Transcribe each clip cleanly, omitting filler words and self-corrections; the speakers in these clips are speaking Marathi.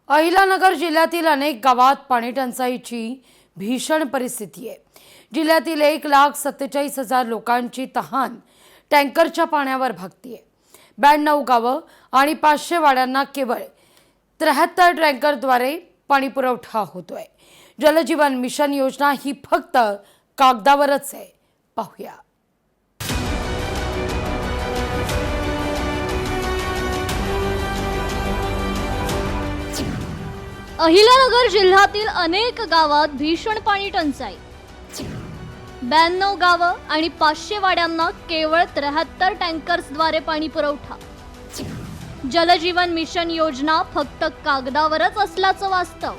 अहिलानगर जिल्ह्यातील अनेक गावात पाणी टंचाईची भीषण परिस्थिती आहे। जिल्ह्यातील 1,47,000 लोकांची तहान टँकरच्या पाण्यावर भागतीये। 92 गावं आणि 500 वाड्यांना केवळ 73 टँकरद्वारे पाणी पुरवठा होतोय। जलजीवन मिशन योजना ही फक्त कागदावरच आहे। पाहूया। अहिलानगर जिल्ह्यातील अनेक गावात भीषण पाणी टंचाई। 92 गावं आणि 500 वाड्यांना केवळ 73 टँकर्सद्वारे पाणी पुरवठा। जलजीवन मिशन योजना फक्त कागदावरच असल्याचं वास्तव।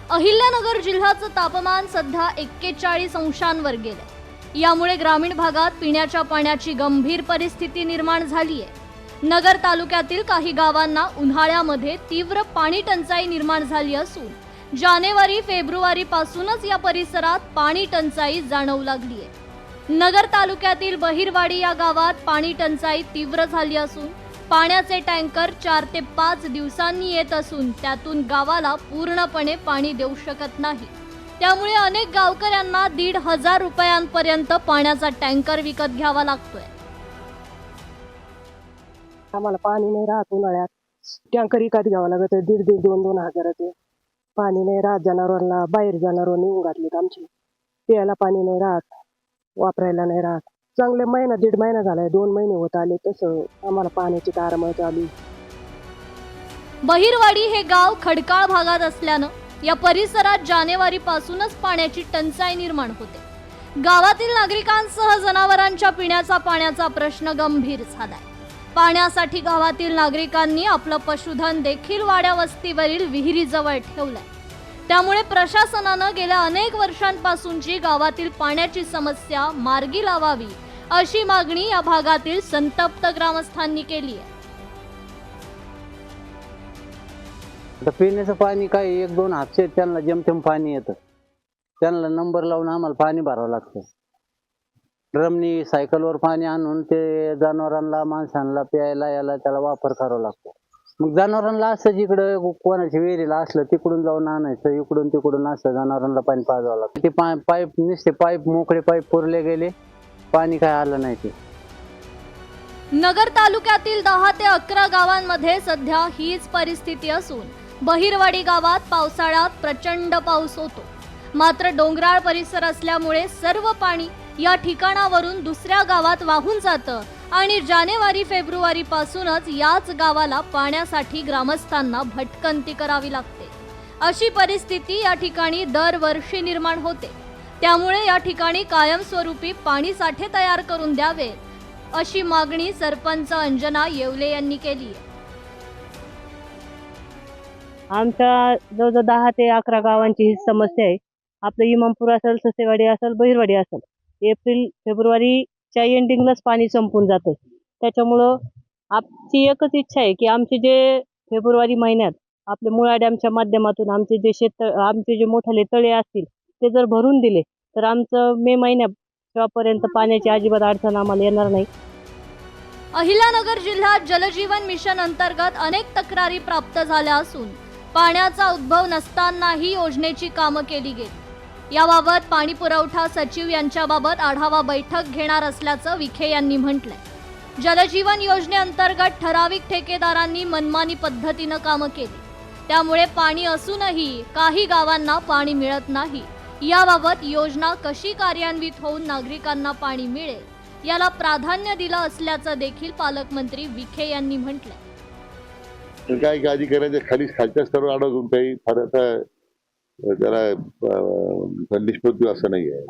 अहिल्यानगर जिल्ह्याचं तापमान सध्या 41 अंशांवर गेले। यामुळे ग्रामीण भागात पिण्याच्या पाण्याची गंभीर परिस्थिती निर्माण झाली आहे। नगर तालुक्यातील काही गावांना उन्हाळ्यामध्ये तीव्र पाणी टंचाई निर्माण झाली असून जानेवारी फेब्रुवारी पासूनच या परिसरात पाणी टंचाई जाणवू लागली आहे। नगर तालुक्यातील बहिरवाडी या गावात पाणी टंचाई तीव्र झाली असून पाण्याचे टँकर 4 ते 5 दिवसांनी येत असून त्यातून गावाला पूर्णपणे पाणी देऊ शकत नाही। त्यामुळे अनेक गावकऱ्यांना 1,500 रुपयांपर्यंत पाण्याचा टँकर विकत घ्यावा लागतोय। आम्हाला पाणी नाही राहत उन्हाळ्यात, टँकर विकत घ्यावं लागत। 1,500 2,000 हजाराचे पाणी नाही राहत। जनावरांना बाहेर जनावर नेऊन घातलेत आमचे, प्यायला पाणी नाही राहत, वापरायला नाही राहत। चांगले महिना 1.5 महिना झालाय, 2 महिने होत आले तसं आम्हाला पाण्याची तारांबळ चालू। बहिरवाडी हे गाव खडकाळ भागात असल्यानं या परिसरात जानेवारी पासूनच पाण्याची टंचाई निर्माण होते। गावातील नागरिकांसह जनावरांच्या पिण्याचा पाण्याचा प्रश्न गंभीर झालाय। पाण्यासाठी गावातील नागरिकांनी आपलं पशुधन देखील वाड्या वस्तीवरील विहिरीजवळ ठेवलंय। त्यामुळे प्रशासनानं गेल्या अनेक वर्षांपासूनची गावातील पाण्याची समस्या मार्गी लावावी अशी मागणी या भागातील संतप्त ग्रामस्थांनी केली आहे। आता पिण्याचं पाणी काय 1-2 हापसे त्यांना जेमतेम पाणी येतं, त्यांना नंबर लावून आम्हाला पाणी भरावं लागतं। ड्रमनी सायकलवर पाणी आणून ते जनावरांना माणसांना प्यायला याला त्याला वापर करावा लागतो। मग जनावरांना असं जिकडं कोणाच्या विहिरीला असलं तिकडून जाऊन आणायचं, इकडून तिकडून असं जनावरांना पाणी पाजावं लागतं। ते पाईप नुसते पाईप मोकळे पाईप पुरले गेले, पाणी काय आलं नाही ते। नगर तालुक्यातील 10 ते 11 गावांमध्ये सध्या हीच परिस्थिती असून बहिरवाडी गावात पावसाळ्यात प्रचंड पाऊस होतो। मात्र डोंगराळ परिसर असल्यामुळे सर्व पाणी या ठिकाणावरून दुसऱ्या गावात वाहून जातं आणि जानेवारी फेब्रुवारी पासूनच याच गावाला पाण्यासाठी ग्रामस्थांना भटकंती करावी लागते। अशी परिस्थिती या ठिकाणी दरवर्षी निर्माण होते। त्यामुळे या ठिकाणी कायमस्वरूपी पाणी साठे तयार करून द्यावे अशी मागणी सरपंच अंजना येवले यांनी केली आहे। आमच्या जवळजवळ 10 ते 11 गावांची ही समस्या आहे। आपलं इमामपूर असेल, ससेवाडी असेल, बहिरवाडी असेल, एप्रिल फेब्रुवारीच्या एंडिंगलाच पाणी संपून जातं। त्याच्यामुळं आमची एकच इच्छा आहे की आमचे जे फेब्रुवारी महिन्यात आपल्या मुळा डॅमच्या माध्यमातून आमचे जे मोठाले तळे असतील ते जर भरून दिले तर आमचं मे महिन्यापर्यंत पाण्याची अजिबात अडचण आम्हाला येणार नाही। अहिल्यानगर जिल्ह्यात जलजीवन मिशन अंतर्गत अनेक तक्रारी प्राप्त झाल्या असून पाण्याचा उद्भव नसतानाही योजनेची कामं केली गेली। याबाबत पाणी पुरवठा सचिव यांच्याबाबत आढावा बैठक घेणार असल्याचं विखे यांनी म्हटलंय। जलजीवन योजनेअंतर्गत ठराविक ठेकेदारांनी मनमानी पद्धतीनं कामं केली, त्यामुळे पाणी असूनही काही गावांना पाणी मिळत नाही। याबाबत योजना कशी कार्यान्वित होऊन नागरिकांना पाणी मिळेल याला प्राधान्य दिलं असल्याचं देखील पालकमंत्री विखे यांनी म्हटलंय। काही अधिकाऱ्यांच्या खालच्या स्तरावर अडकून काही फार त्याला निष्पत्ती असं नाही आहे।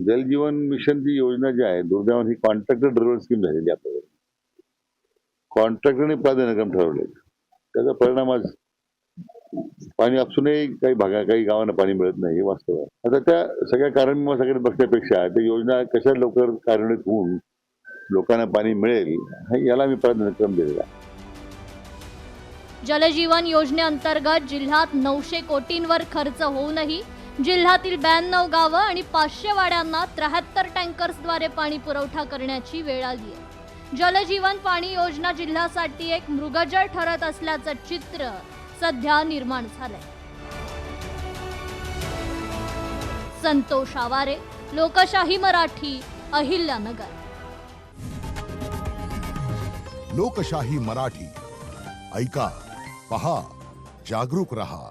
जलजीवन मिशनची योजना जी आहे दुर्दैवाने ही कॉन्ट्रॅक्टर ड्रिव्हन स्कीम झालेली आपल्याकडे। कॉन्ट्रॅक्टरने प्राधान्यक्रम ठरवले, त्याचा परिणाम आज पाणी असूनही काही गावांना पाणी मिळत नाही हे वास्तव आहे। आता त्या सगळ्या कार्यान्वयनाकडे बघण्यापेक्षा त्या योजना कशा लवकर कार्यान्वित होऊन लोकांना पाणी मिळेल याला मी प्राधान्यक्रम दिलेला आहे। जलजीवन योजनेअंतर्गत जिल्ह्यात 900 कोटींवर खर्च होऊनही जिल्ह्यातील 92 गावं आणि 500 वाड्यांना 73 टँकर्सद्वारे पाणी पुरवठा करण्याची वेळ आली आहे। जलजीवन पाणी योजना जिल्ह्यासाठी एक मृगजळ ठरत असल्याचं चित्र सध्या निर्माण झालंय. संतोष आवारे, लोकशाही मराठी, अहिल्यानगर. लोकशाही मराठी, ऐका, पहा, जागरूक रहा.